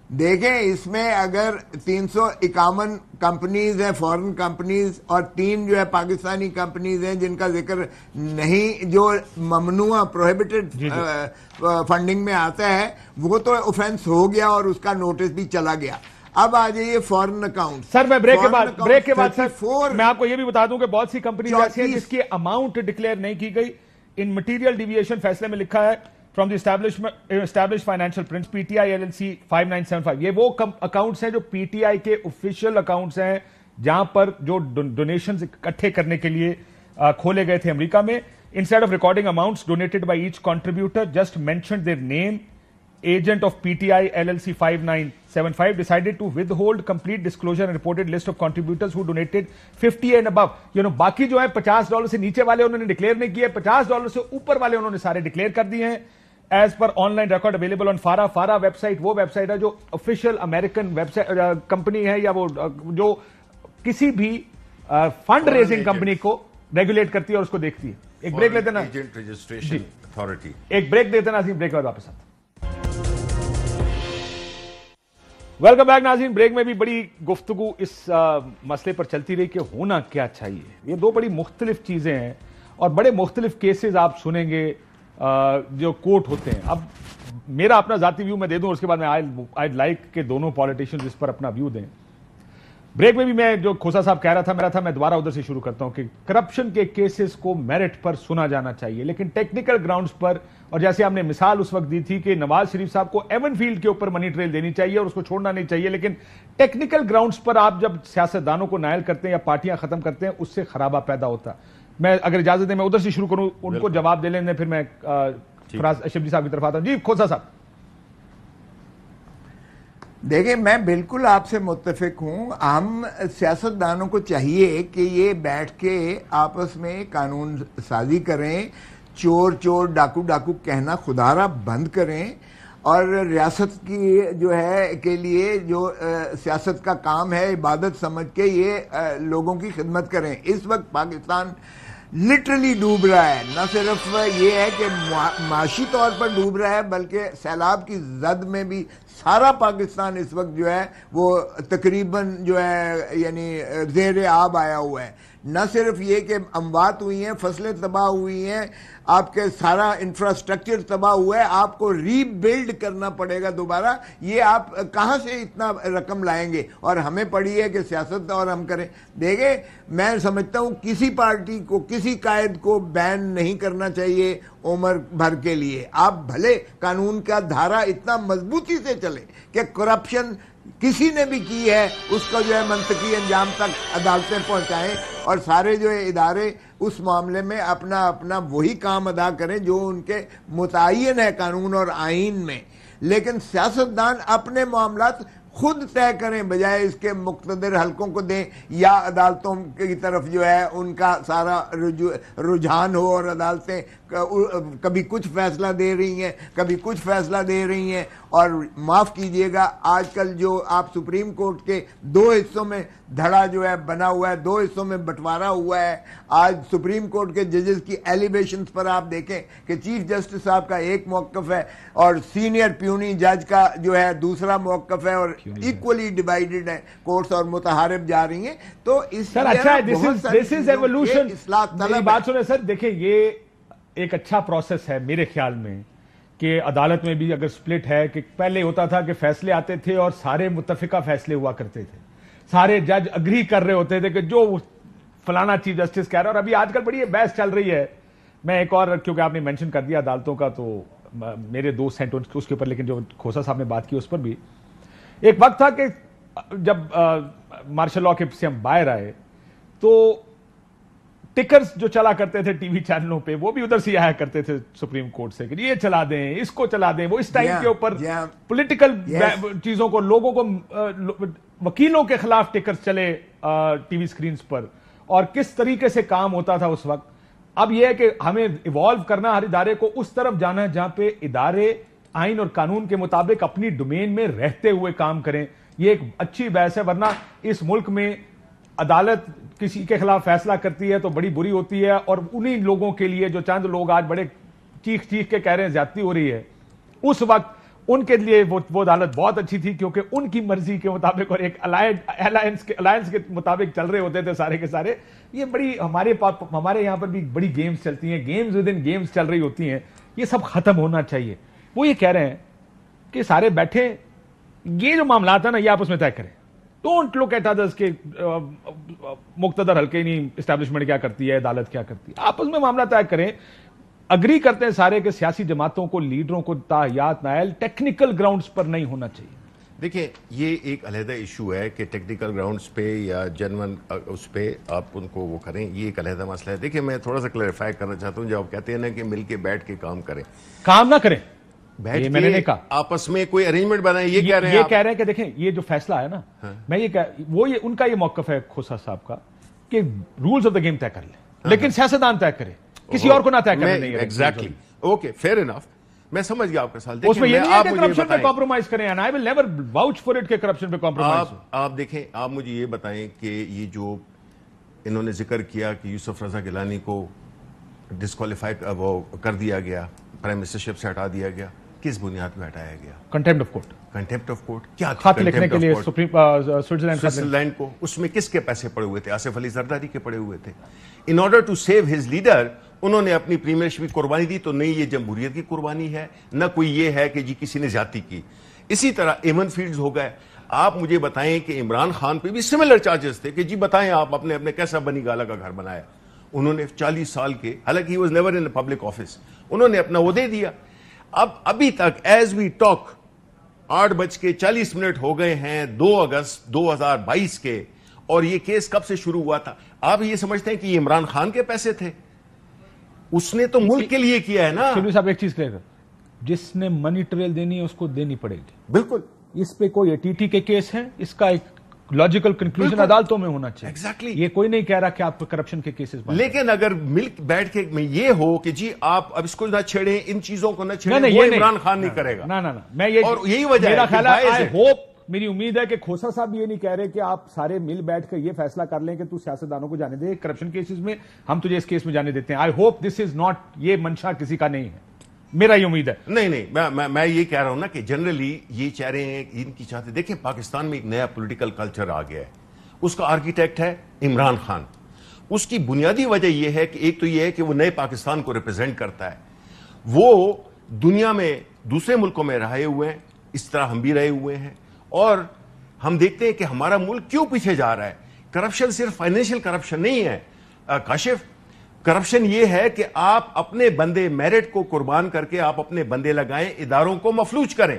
دیکھیں اس میں اگر 351 کمپنیز ہیں فورن کمپنیز اور 3 جو ہے پاکستانی کمپنیز ہیں جن کا ذکر نہیں، جو ممنوع پروہیبٹڈ فنڈنگ میں آتا ہے، وہ تو اوفینس ہو گیا اور اس کا نوٹس بھی چلا گیا. اب آ جائیے فورن اکاؤنٹ. سر میں بریک کے بعد سر میں آپ کو یہ بھی بتا دوں کہ بہت سی کمپنیز ایسی ہیں جس کی اماؤنٹ ڈکلیئر نہیں کی گئی. ان مٹیریل ڈیویشن فیصلے میں لکھا ہے from the establish financial prints P T I L L C 5975. یہ وہ اکاؤنٹس ہیں جو پی ٹی آئی کے آفیشیل اکاؤنٹس ہیں جہاں پر جو ڈونیشنز اکٹھے کرنے کے لیے کھولے گئے تھے امریکہ میں. Instead of recording amounts donated by each contributor just mentioned their name. Agent of PTI LLC 5975 decided to withhold complete disclosure and reported list of contributors who donated 50 and above. باقی جو ہیں $50 سے نیچے والے انہوں نے ڈکلیئر نہیں کیے، $50 سے اوپر والے انہوں نے سارے ڈکلیئر کر دیے ہیں. As per online record available on FARA website, وہ ویب سائٹ ہے جو official American website company ہے یا وہ جو کسی بھی فنڈ ریزنگ کمپنی کو ریگولیٹ کرتی ہے اور اس کو دیکھتی ہے. ایک بریک لیتے نا، ایجنٹ رجسٹریشن اتھارٹی. ایک بریک دیتے نا، بریک کے بعد واپس آتے. ویلکم بیک ناظرین. بریک میں بھی بڑی گفتگو اس مسئلے پر چلتی رہی کہ ہونا کیا چاہیے. یہ دو بڑی مختلف چیزیں ہیں اور بڑے مختلف کیسز آپ سنیں گے جو کوٹ ہوتے ہیں. اب میرا اپنا ذاتی ویو میں دے دوں، اس کے بعد میں آئی لائک کہ دونوں پالیٹیشنز اس پر اپنا ویو دیں. بریک میں بھی میں جو کھوسا صاحب کہہ رہا تھا میں دوبارہ ادھر سے شروع کرتا ہوں کہ کرپشن کے کیسز کو میرٹ پر سنا جانا چاہیے، لیکن ٹیکنیکل گراؤنڈز پر، اور جیسے آپ نے مثال اس وقت دی تھی کہ نواز شریف صاحب کو ایون فیلڈ کے اوپر منی ٹریل دینی چاہیے اور اس کو چھوڑنا نہیں چاہیے، لیکن ٹیکنیکل گراؤنڈز پر آپ جب سیاستدانوں کو نائل کرتے ہیں یا پارٹیاں ختم کرتے ہیں، اس سے خرابہ پیدا ہوتا. میں اگر اجازت دیں میں ادھر سے شروع کروں، ان کو جواب دے لیں، پھر میں شبلی صاحب کی طرف آتا ہوں. جی کھوسا صاحب. دیکھیں میں بالکل آپ سے متفق ہوں. ہم سیاستدانوں کو چاہیے کہ یہ بیٹھ کے آپس میں قانون سازی کریں، چور ڈاکو کہنا خدا را بند کریں، اور ریاست کی جو ہے کے لیے جو سیاست کا کام ہے عبادت سمجھ کے یہ لوگوں کی خدمت کریں. اس وقت پاکستان لٹرلی ڈوب رہا ہے. نہ صرف یہ ہے کہ معاشی طور پر ڈوب رہا ہے، بلکہ سیلاب کی زد میں بھی سارا پاکستان اس وقت جو ہے وہ تقریباً جو ہے یعنی زیر آب آیا ہوا ہے. نہ صرف یہ کہ اموات ہوئی ہیں، فصلیں تباہ ہوئی ہیں، آپ کے سارا انفراسٹرکچر تباہ ہوا ہے، آپ کو ری بلڈ کرنا پڑے گا دوبارہ. یہ آپ کہاں سے اتنا رقم لائیں گے؟ اور ہمیں پڑی ہے کہ سیاست اور ہم کریں. دیکھیں میں سمجھتا ہوں کسی پارٹی کو، کسی قائد کو بین نہیں کرنا چاہیے عمر بھر کے لیے. آپ بھلے قانون کا دھارا اتنا مضبوطی سے چلے کہ کرپشن کسی نے بھی کی ہے اس کا جو ہے منطقی انجام تک عدالتیں پہنچائیں، اور سارے جو ہے ادارے اس معاملے میں اپنا وہی کام ادا کریں جو ان کے متعین ہے قانون اور آئین میں. لیکن سیاستدان اپنے معاملات خود طے کریں، بجائے اس کے مقتدر حلقوں کو دیں یا عدالتوں کی طرف جو ہے ان کا سارا رجحان ہو، اور عدالتیں کبھی کچھ فیصلہ دے رہی ہیں، کبھی کچھ فیصلہ دے رہی ہیں. اور معاف کیجئے گا، آج کل جو آپ سپریم کورٹ کے 2 حصوں میں دھڑا جو ہے بنا ہوا ہے، 2 حصوں میں بٹوارا ہوا ہے. آج سپریم کورٹ کے ججز کی ایلیویشنز پر آپ دیکھیں کہ چیف جسٹس صاحب کا ایک موقف ہے اور سینئر پیونی جج کا جو ہے دوسرا موقف ہے، اور ایکولی ڈیوائیڈڈ ہے کورٹس اور متحارب جا رہی ہیں. تو اس سر اچھا ہے، دس از ایوولوشن. میری بات سنیں سر، دیکھیں یہ ایک اچھا پروسیس ہے میرے خیال میں کہ عدالت میں بھی اگر سپلٹ ہے کہ پہلے ہوتا تھا کہ فیصلے آتے تھے اور سارے متفقہ فیصلے ہوا کرتے تھے، سارے جج اگری کر رہے ہوتے تھے کہ جو فلانا چیف جسٹس کہہ رہا ہے. اور ابھی آج کل بڑی بحث چل رہی ہے. میں ایک اور، کیونکہ آپ نے مینشن کر دیا عدالتوں کا، تو میرے دوست ہیں اس کے اوپر، لیکن جو کھوسا صاحب نے بات کی اس پر بھی ایک وقت تھا کہ جب مارشل لاء کے سے ہم باہر آئے تو ٹکرز جو چلا کرتے تھے ٹی وی چینلوں پہ وہ بھی ادھر سے آیا کرتے تھے سپریم کورٹ سے کہ یہ چلا دیں، اس کو چلا دیں. وہ اس ٹائم کے اوپر پولیٹیکل چیزوں کو، لوگوں کو، وکیلوں کے خلاف ٹکرز چلے ٹی وی سکرینز پر، اور کس طریقے سے کام ہوتا تھا اس وقت. اب یہ ہے کہ ہمیں ایوالو کرنا ہر ادارے کو اس طرف جانا ہے جہاں پہ ادارے آئین اور قانون کے مطابق اپنی ڈومین میں رہتے ہوئے کام کریں. یہ ایک اچھی بحث ہے، ورنہ اس ملک میں عدالت کسی کے خلاف فیصلہ کرتی ہے تو بڑی بری ہوتی ہے، اور انہی لوگوں کے لیے جو چند لوگ آج بڑے چیخ کے کہہ رہے ہیں زیادتی ہو رہی ہے، اس وقت ان کے لیے وہ عدالت بہت اچھی تھی کیونکہ ان کی مرضی کے مطابق اور ایک الائنس کے مطابق چل رہے ہوتے تھے سارے کے سارے. یہ بڑی ہمارے یہاں پر بھی بڑی گیمز چلتی ہیں, گیمز ود ان گیمز چل رہی ہوتی ہیں, یہ سب ختم ہونا چاہیے. وہ یہ کہہ رہے ہیں کہ سارے بیٹھے, یہ جو معاملات ہیں نا یہ آپس میں طے کریں. ڈونٹ لک ایٹ ادرس کہ مقتدر حلقے نہیں اسٹیبلشمنٹ کیا کرتی ہے, عدالت کیا کرتی ہے. آپس میں معاملہ طے کریں. اگری کرتے ہیں سارے کہ سیاسی جماعتوں کو, لیڈروں کو تاحیات نائل ٹیکنیکل گراؤنڈز پر نہیں ہونا چاہیے. دیکھیں یہ ایک علیحدہ ایشو ہے کہ ٹیکنیکل گراؤنڈز پہ یا جنون اس پہ آپ ان کو وہ کریں, یہ ایک علیحدہ مسئلہ ہے. دیکھیں میں تھوڑا سا کلیریفائی کرنا چاہتا ہوں, جب آپ کہتے ہیں نا کہ مل کے بیٹھ کے کام کریں, کام نہ کریں, بیٹھ کے آپس میں کوئی ارینجمنٹ بنائیں. یہ کہہ رہے ہیں کہ دیکھیں یہ جو فیصلہ ہے نا, میں یہ ان کا یہ موقف ہے کھوسا صاحب کا کہ رولز آف دا گیم طے کر لیں, لیکن سیاستدان طے کرے, کسی اور کو نہ طے کرنے نہیں. ایگزیکٹلی, اوکے, فیئر انف, میں سمجھ گیا آپ کا سوال. اس میں یہ نہیں ہے کہ کرپشن پہ کمپرومائز کریں, and I will never vouch for it کہ کرپشن پہ کمپرومائز ہو. آپ دیکھیں, آپ مجھے یہ بتائیں کہ یہ جو انہوں نے ذکر کیا کہ یوسف رضا گیلانی کو ڈسکوالیفائی وہ کر دیا گیا, پرائم منسٹرشپ سے ہٹا دیا گیا, کس بنیاد پہ ہٹایا گیا؟ Contempt of court. Contempt of court کیا خط لکھنے کے لیے سوئٹزرلینڈ کو, اس میں کس کے پیسے پڑے ہوئے تھے؟ آصف علی زرداری کے پڑے ہوئے تھے. In order to save his leader انہوں نے اپنی پریمیئرشپ کی قربانی دی. تو نہیں یہ جمہوریت کی قربانی ہے, نہ کوئی یہ ہے کہ جی کسی نے زیادتی کی. اسی طرح ایون فیلڈز ہو گئے. آپ مجھے بتائیں کہ عمران خان پہ بھی سملر چارجز تھے کہ جی بتائیں آپ اپنے کیسا بنی گالا کا گھر بنایا. انہوں نے 40 سال کے, حالانکہ he was never in public office, انہوں نے اپنا وہ دے دیا. اب ابھی تک ایز وی ٹاک 8:40 ہو گئے ہیں 2 اگست 2022 کے, اور یہ کیس کب سے شروع ہوا تھا؟ آپ یہ سمجھتے ہیں کہ یہ عمران خان کے پیسے تھے؟ اس نے تو ملک کے لیے کیا ہے نا. صاحب ایک چیز کہے گا, جس نے منی ٹریل دینی ہے اس کو دینی پڑے گی. بالکل. اس پہ کوئی ٹی ٹی کے کیس ہے, اس کا ایک لاجیکل کنکلوژن عدالتوں میں ہونا چاہیے. ایگزیکٹلی. یہ کوئی نہیں کہہ رہا کہ آپ کرپشن کے کیسز بنائیں, لیکن اگر ملک بیٹھ کے میں یہ ہو کہ جی آپ اب اس کو نہ چھیڑیں, ان چیزوں کو نہ چھیڑیں, وہ عمران خان نہیں کرے گا. نہ میں یہ, اور یہی وجہ میرا خیال ہے, آئی ہوپ, میری امید ہے کہ کھوسا صاحب یہ نہیں کہہ رہے کہ آپ سارے مل بیٹھ کر یہ فیصلہ کر لیں کہ تو سیاستدانوں کو جانے دے کرپشن کیسز میں, ہم تجھے اس کیس میں جانے دیتے ہیں. I hope this is not, یہ منشا کسی کا نہیں ہے, میرا یہ امید ہے. نہیں, میں یہ کہہ رہا ہوں نا کہ جنرلی یہ چاہ رہے ہیں, ان کی چاہتے. دیکھیں پاکستان میں ایک نیا پولیٹیکل کلچر آ گیا ہے, اس کا آرکیٹیکٹ ہے عمران خان. اس کی بنیادی وجہ یہ ہے کہ ایک تو یہ ہے کہ وہ نئے پاکستان کو ریپرزینٹ کرتا ہے. وہ دنیا میں دوسرے ملکوں میں رہے ہوئے ہیں, اس طرح ہم بھی رہے ہوئے ہیں, اور ہم دیکھتے ہیں کہ ہمارا ملک کیوں پیچھے جا رہا ہے. کرپشن صرف فائنینشیل کرپشن نہیں ہے کاشف, کرپشن یہ ہے کہ آپ اپنے بندے میرٹ کو قربان کر کے آپ اپنے بندے لگائیں, اداروں کو مفلوج کریں.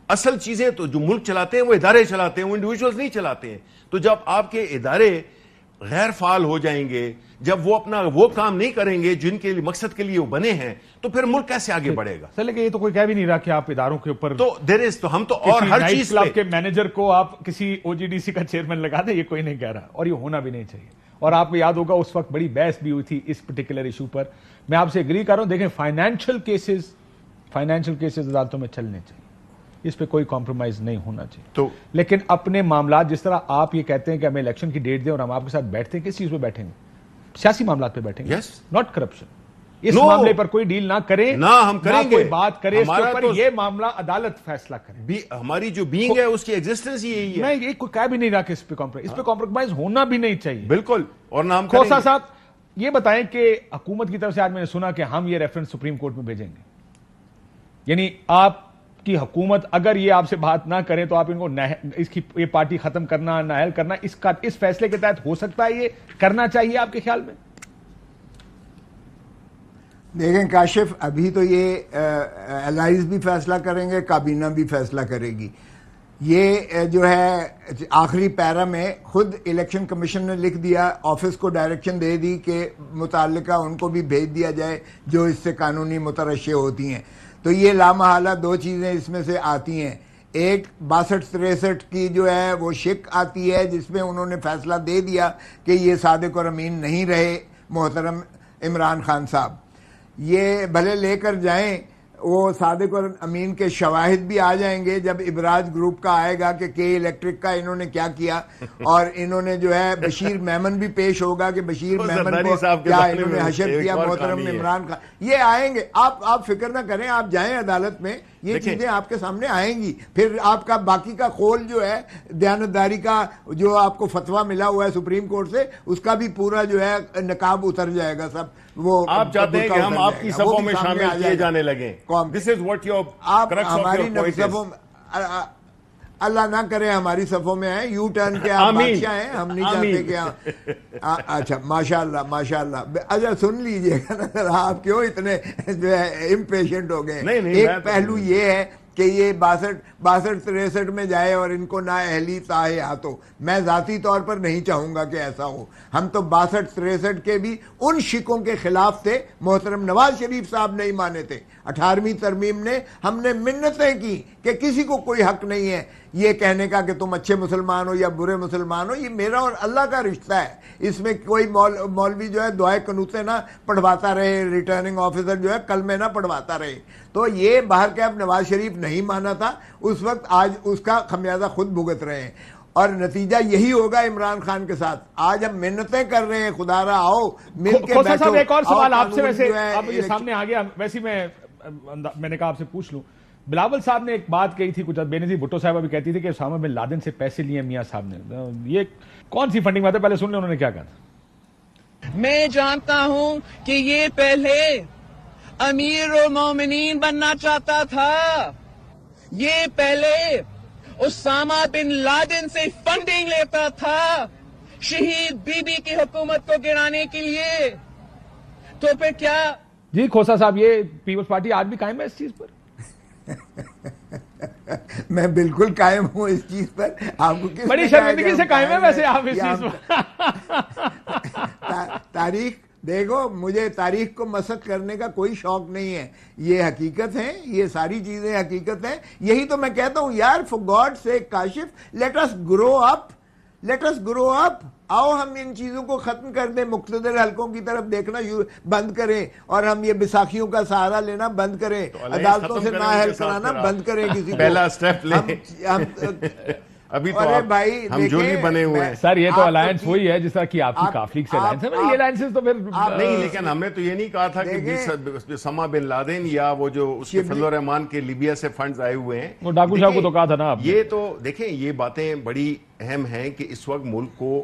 اصل چیزیں تو جو ملک چلاتے ہیں وہ ادارے چلاتے ہیں, وہ انڈیویجولز نہیں چلاتے ہیں. تو جب آپ کے ادارے غیر فعال ہو جائیں گے, جب وہ اپنا وہ کام نہیں کریں گے جن کے مقصد کے لیے وہ بنے ہیں, تو پھر ملک کیسے آگے بڑھے گا؟ سر لیکن یہ تو کوئی کہہ بھی نہیں رہا کہ آپ اداروں کے اوپر تو تو ہم تو اور ہر چیز کلب کے مینیجر کو آپ کسی او جی ڈی سی کا چیئرمین لگا دیں, یہ کوئی نہیں کہہ رہا, اور یہ ہونا بھی نہیں چاہیے. اور آپ کو یاد ہوگا اس وقت بڑی بحث بھی ہوئی تھی اس پرٹیکولر ایشو پر. میں آپ سے اگری کر رہا ہوں, دیکھیں فائنینشیل کیسز عدالتوں میں چلنے چاہیے, اس پہ کوئی کمپرومائز نہیں ہونا چاہیے. تو لیکن اپنے معاملات جس طرح آپ یہ کہتے ہیں کہ ہمیں الیکشن کی ڈیٹ دیں اور ہم آپ کے ساتھ بیٹھتے ہیں, کس چیز پہ بیٹھیں گے؟ سیاسی معاملات پہ بیٹھیں گے, ناٹ کرپشن. اس معاملے پر کوئی ڈیل نہ کریں, نہ ہم کریں گے, کوئی بات کرے اس کے اوپر, یہ معاملہ عدالت فیصلہ کرے. ہماری جو بینگ ہے اس کی ایگزسٹنس یہی ہے. میں یہ کوئی کہہ بھی نہیں رہا کہ اس پہ کمپرومائز ہونا بھی نہیں چاہیے. بالکل. اور نام کھوسا صاحب یہ بتائیں کہ حکومت کی طرف سے آج میں نے سنا کہ ہم یہ ریفرنس سپریم کورٹ میں بھیجیں گے, یعنی آپ کی حکومت اگر یہ آپ سے بات نہ کریں تو آپ ان کو اس کی یہ پارٹی ختم کرنا, نااہل کرنا, اس فیصلے کے تحت ہو سکتا ہے, یہ کرنا چاہیے آپ کے خیال میں؟ دیکھیں کاشف, ابھی تو یہ الائز بھی فیصلہ کریں گے, کابینہ بھی فیصلہ کرے گی. یہ جو ہے آخری پیرا میں خود الیکشن کمیشن نے لکھ دیا, آفس کو ڈائریکشن دے دی کہ متعلقہ ان کو بھی بھیج دیا جائے جو اس سے قانونی مترشح ہوتی ہیں. تو یہ لامحالہ 2 چیزیں اس میں سے آتی ہیں. ایک 62-63 کی جو ہے وہ شک آتی ہے جس میں انہوں نے فیصلہ دے دیا کہ یہ صادق اور امین نہیں رہے محترم عمران خان صاحب. یہ بھلے لے کر جائیں, وہ صادق اور امین کے شواہد بھی آ جائیں گے جب ابراج گروپ کا آئے گا کہ کے الیکٹرک کا انہوں نے کیا کیا, اور انہوں نے جو ہے بشیر میمن بھی پیش ہوگا کہ بشیر میمن کو کیا انہوں نے حشر کیا محترم عمران خان. یہ آئیں گے, آپ فکر نہ کریں, آپ جائیں عدالت میں, یہ چیزیں آپ کے سامنے آئیں گی. پھر آپ کا باقی کا خول جو ہے دیانتداری کا جو آپ کو فتویٰ ملا ہوا ہے سپریم کورٹ سے, اس کا بھی پورا جو ہے نقاب اتر جائے گا سب. وہ آپ چاہتے ہیں کہ ہم آپ کی صفوں میں شامل کیے جانے لگیں. This is what your crux of your point is. اللہ نہ کرے ہماری صفوں میں آئے, یو ٹرن کے آپ بادشاہ ہیں, ہم نہیں چاہتے کہ اچھا ماشاءاللہ ماشاءاللہ. اچھا سن لیجئے گا نا, آپ کیوں اتنے جو ہے امپیشنٹ ہو گئے. ایک پہلو یہ ہے کہ یہ 62-63 میں جائے اور ان کو نااہلی تاحیات ہو. میں ذاتی طور پر نہیں چاہوں گا کہ ایسا ہو. ہم تو 62-63 کے بھی ان شکوں کے خلاف تھے, محترم نواز شریف صاحب نہیں مانے تھے. 18ویں ترمیم نے ہم نے منتیں کی کہ کسی کو کوئی حق نہیں ہے یہ کہنے کا کہ تم اچھے مسلمان ہو یا برے مسلمان ہو. یہ میرا اور اللہ کا رشتہ ہے, اس میں کوئی مولوی جو ہے دعائے قنوتیں نہ پڑھواتا رہے, ریٹرننگ آفیسر جو ہے کلمے نہ پڑھواتا رہے. تو یہ باہر کے اب نواز شریف نہیں مانا تھا اس وقت, آج اس کا خمیازہ خود بھگت رہے ہیں, اور نتیجہ یہی ہوگا عمران خان کے ساتھ. آج ہم محنتیں کر رہے ہیں, خدا را آؤ مل کے بیٹھو. صاحب ایک اور سوال آپ سے, ویسے اب یہ سامنے آ گیا, ویسے میں نے کہا آپ سے پوچھ لوں. بلاول صاحب نے ایک بات کہی تھی, کچھ بینظیر بھٹو صاحبہ بھی کہتی تھی کہ اسامہ بن لادن سے پیسے لیے میاں صاحب نے. یہ کون سی فنڈنگ بات ہے, پہلے سن لیں انہوں نے کیا کہا تھا. میں جانتا ہوں کہ یہ پہلے امیر المومنین بننا چاہتا تھا, یہ پہلے اسامہ بن لادن سے فنڈنگ لیتا تھا شہید بی بی کی حکومت کو گرانے کے لیے. تو پھر کیا جی کھوسا صاحب, یہ پیپلز پارٹی آج بھی قائم ہے اس چیز پر؟ میں بالکل قائم ہوں اس چیز پر. آپ کو کس بڑی شرمندگی سے قائم ہے ویسے آپ اس چیز پر. تاریخ دیکھو, مجھے تاریخ کو مسخ کرنے کا کوئی شوق نہیں ہے, یہ حقیقت ہے, یہ ساری چیزیں حقیقت ہیں. یہی تو میں کہتا ہوں یار, for God seek Kashif, let us grow up, let us گرو اپ. آؤ ہم ان چیزوں کو ختم کر دیں, مقتدر حلقوں کی طرف دیکھنا بند کریں, اور ہم یہ بیساکھیوں کا سہارا لینا بند کریں, عدالتوں سے نااہل کرانا بند کریں کسی کو. پہلا سٹیپ لیں. ابھی تو ہم جو نہیں بنے ہوئے ہیں سر, یہ تو الائنس وہی ہے جس طرح کی آپ کی کافی لیگ سے الائنس ہے. یہ الائنسز تو پھر نہیں, لیکن ہم نے تو یہ نہیں کہا تھا کہ اسامہ بن لادن یا وہ جو اس کے فضل الرحمان کے لیبیا سے فنڈز آئے ہوئے ہیں, وہ ڈاکو صاحب کو تو کہا تھا نا. یہ تو دیکھیں, یہ باتیں بڑی اہم ہیں کہ اس وقت ملک کو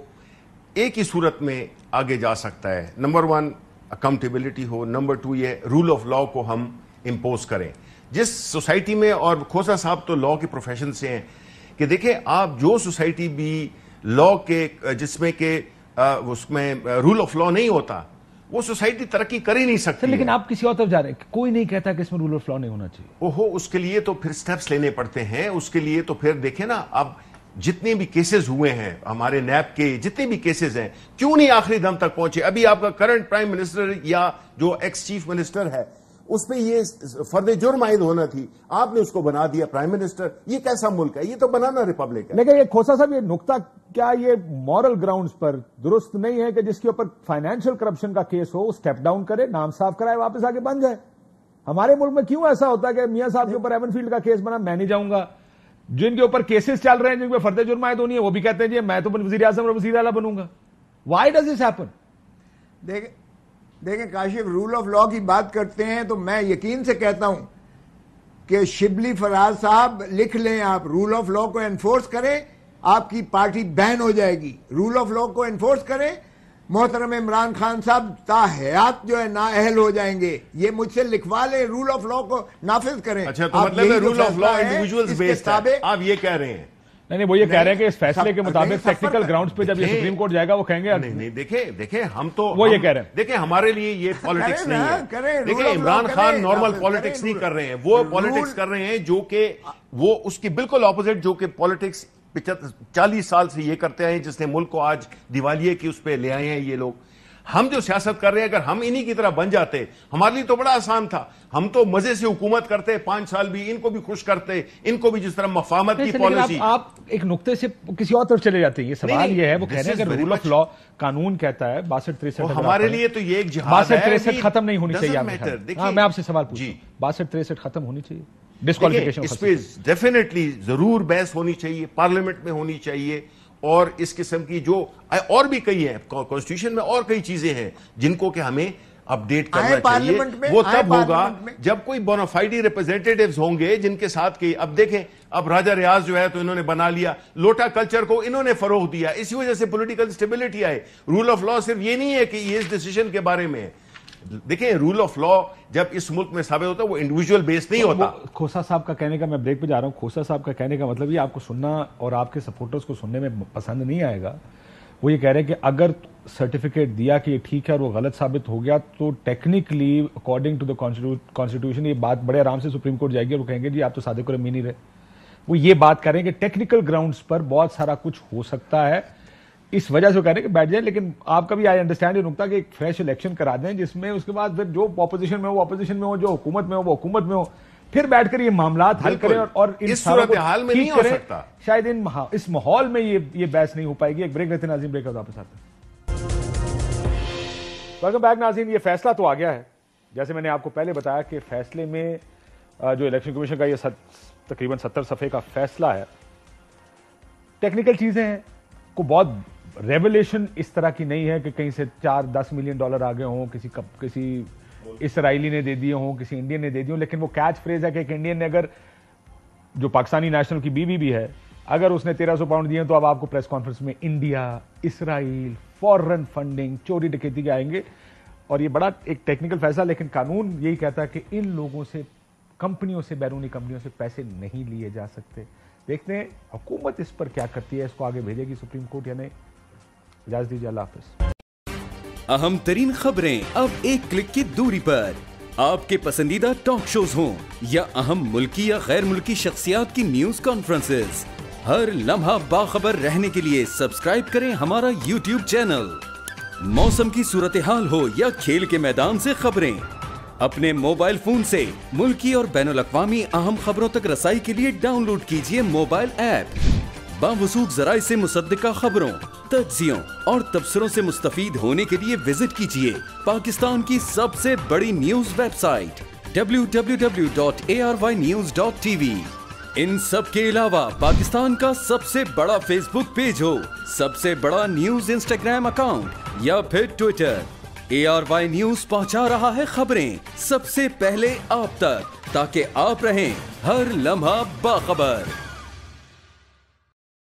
ایک ہی صورت میں آگے جا سکتا ہے. نمبر 1 اکاؤنٹیبلٹی ہو, نمبر 2 یہ رول آف لا کو ہم امپوز کریں جس سوسائٹی میں. اور کھوسا صاحب تو لا کے پروفیشن سے ہیں کہ دیکھیں آپ, جو سوسائٹی بھی لا کے جس میں کہ اس میں رول آف لا نہیں ہوتا, وہ سوسائٹی ترقی کر ہی نہیں سکتی. لیکن آپ کسی اور طرف جا رہے ہیں, کوئی نہیں کہتا کہ اس میں رول آف لا نہیں ہونا چاہیے. اوہو, اس کے لیے تو پھر سٹیپس لینے پڑتے ہیں. اس کے لیے تو پھر دیکھیں نا, اب جتنے بھی کیسز ہوئے ہیں ہمارے نیب کے, جتنے بھی کیسز ہیں, کیوں نہیں آخری دم تک پہنچے. ابھی آپ کا کرنٹ پرائم منسٹر یا جو ایکس چیف منسٹر ہے, اس پہ یہ فرد جرم عائد ہونا تھی, آپ نے اس کو بنا دیا پرائم منسٹر. یہ کیسا ملک ہے, یہ تو بنانا ریپبلک ہے. لیکن یہ کھوسا صاحب, یہ نقطہ کیا یہ مورل گراؤنڈز پر درست نہیں ہے کہ جس کے اوپر فائنینشیل کرپشن کا کیس ہو, اسٹیپ ڈاؤن کرے, نام صاف کرائے, واپس آگے بن جائے. ہمارے ملک میں کیوں ایسا ہوتا ہے کہ میاں صاحب کے اوپر ایون فیلڈ کا کیس بنا, میں نہیں جاؤں گا. جن کے اوپر کیسز چل رہے ہیں, جن کے فرد جرم عائد ہونی ہے, وہ بھی کہتے ہیں جی میں تو وزیر اعظم اور وزیر اعلیٰ بنوں گا. Why does this happen? دیکھیں کاشف, رول آف لا کی بات کرتے ہیں تو میں یقین سے کہتا ہوں کہ شبلی فراز صاحب لکھ لیں, آپ رول آف لا کو انفورس کریں, آپ کی پارٹی بین ہو جائے گی. رول آف لا کو انفورس کریں, محترم عمران خان صاحب تا حیات جو ہے نااہل ہو جائیں گے. یہ مجھ سے لکھوا لیں, رول آف لا کو نافذ کریں. اچھا, تو مطلب ہے rule of law individuals based ہے, آپ یہ کہہ رہے ہیں. نہیں, وہ یہ کہہ رہے ہیں کہ اس فیصلے کے مطابق ٹیکنیکل گراؤنڈز پہ جب یہ سپریم کورٹ جائے گا وہ کہیں گے نہیں. دیکھیں ہم تو وہ یہ کہہ رہے ہیں, دیکھیں ہمارے لیے یہ پالیٹکس نہیں ہے. دیکھیں عمران خان نارمل پالیٹکس نہیں کر رہے ہیں, وہ پالیٹکس کر رہے ہیں جو کہ وہ اس کی بالکل اپوزٹ, جو کہ پالیٹکس 40 سال سے یہ کرتے ہیں, جس نے ملک کو آج دیوالیے کی اس پہ لے آئے ہیں یہ لوگ. ہم جو سیاست کر رہے ہیں, اگر ہم انہی کی طرح بن جاتے, ہمارے لیے تو بڑا آسان تھا. ہم تو مزے سے حکومت کرتے 5 سال بھی, ان کو بھی خوش کرتے, ان کو بھی جس طرح مفاہمت کی پالیسی. آپ ایک نقطے سے کسی اور طرف چلے جاتے ہیں. یہ سوال یہ ہے, وہ کہہ رہے ہیں کہ رول آف لا قانون کہتا ہے 62-63, ہمارے لیے تو یہ ایک جہاد ہے. 62-63 ختم نہیں ہونی چاہیے. ہاں, میں آپ سے سوال پوچھوں, 62-63 ختم ہونی چاہیے, ڈسکوالیفیکیشن اس پہ ڈیفینیٹلی ضرور بحث ہونی چاہیے, پارلیمنٹ میں ہونی چاہیے. اور اس قسم کی جو اور بھی کئی ہیں, کانسٹیٹیوشن میں اور کئی چیزیں ہیں جن کو کہ ہمیں اپڈیٹ کرنا چاہیے. وہ تب ہوگا جب کوئی بونافائیڈ ریپرزینٹیٹیوز ہوں گے جن کے ساتھ کہ اب دیکھیں اب راجہ ریاض جو ہے تو انہوں نے بنا لیا, لوٹا کلچر کو انہوں نے فروغ دیا, اسی وجہ سے پولیٹیکل اسٹیبلٹی آئے. رول آف لا صرف یہ نہیں ہے کہ یہ اس ڈیسیژن کے بارے میں ہے. دیکھیں رول آف لا جب اس ملک میں ثابت ہوتا ہے وہ انڈیویجول بیس نہیں ہوتا. کھوسا صاحب کا کہنے کا, میں بریک پہ جا رہا ہوں, کھوسا صاحب کا کہنے کا مطلب یہ آپ کو سننا اور آپ کے سپورٹرز کو سننے میں پسند نہیں آئے گا. وہ یہ کہہ رہے ہیں کہ اگر سرٹیفکیٹ دیا کہ یہ ٹھیک ہے اور وہ غلط ثابت ہو گیا تو technically according to the constitution یہ بات بڑے آرام سے سپریم کورٹ جائے گی اور وہ کہیں گے جی آپ تو صادق اور امین ہی رہے. وہ یہ بات کر رہے ہیں کہ ٹیکنیکل گراؤنڈز پر بہت سارا کچھ ہو سکتا ہے, اس وجہ سے وہ کہہ رہے ہیں کہ بیٹھ جائیں. لیکن آپ کا بھی آئی انڈرسٹینڈ یہ نکتا کہ ایک فریش الیکشن کرا دیں جس میں اس کے بعد پھر جو اپوزیشن میں ہو اپوزیشن میں ہو, جو حکومت میں ہو وہ حکومت میں ہو, پھر بیٹھ کر یہ معاملات حل کریں اور اس صورتحال میں نہیں ہو سکتا. شاید اس ماحول میں یہ بحث نہیں ہو پائے گی. ایک بریک لیتے ہیں ناظرین, بریک واپس آتے ہیں. ویلکم بیک ناظرین. یہ فیصلہ تو آ گیا ہے, جیسے میں نے آپ کو پہلے بتایا کہ فیصلے میں جو الیکشن کمیشن کا یہ تقریباً 70 صفحے کا فیصلہ ہے, ٹیکنیکل چیزیں ہیں, کو بہت ریولیشن اس طرح کی نہیں ہے کہ کہیں سے 4-10 ملین ڈالر آگے ہوں, کسی اسرائیلی نے دے دیے ہوں, کسی انڈین نے دے دیے ہوں. لیکن وہ کیچ فریز ہے کہ ایک انڈین نے اگر جو پاکستانی نیشنل کی بیوی بھی ہے اگر اس نے 1300 پاؤنڈ دیے تو اب آپ کو پریس کانفرنس میں انڈیا, اسرائیل, فورن فنڈنگ, چوری ڈکیتی کے آئیں گے. اور یہ بڑا ایک ٹیکنیکل فیصلہ, لیکن قانون یہی کہتا ہے کہ ان لوگوں سے, کمپنیوں سے, بیرونی کمپنیوں سے پیسے نہیں لیے جا سکتے. دیکھتے ہیں حکومت اس پر کیا کرتی ہے, اس کو آگے بھیجے گی سپریم کورٹ یا نہیں. اجازت دیجیے, اللہ حافظ. اہم ترین خبریں اب ایک کلک کی دوری پر. آپ کے پسندیدہ ٹاک شوز ہوں یا اہم ملکی یا غیر ملکی شخصیات کی نیوز کانفرنسز, ہر لمحہ باخبر رہنے کے لیے سبسکرائب کریں ہمارا یوٹیوب چینل. موسم کی صورتحال ہو یا کھیل کے میدان سے خبریں, اپنے موبائل فون سے ملکی اور بین الاقوامی اہم خبروں تک رسائی کے لیے ڈاؤن لوڈ کیجیے موبائل ایپ. باوثوق ذرائع سے مصدقہ خبروں, تجزیوں اور تبصروں سے مستفید ہونے کے لیے وزٹ کیجیے پاکستان کی سب سے بڑی نیوز ویب سائٹ www.arYnews.tv. ان سب کے علاوہ پاکستان کا سب سے بڑا فیس بک پیج ہو, سب سے بڑا نیوز انسٹاگرام اکاؤنٹ یا پھر ٹویٹر, ARY نیوز پہنچا رہا ہے خبریں سب سے پہلے آپ تک, تاکہ آپ رہیں ہر لمحہ باخبر.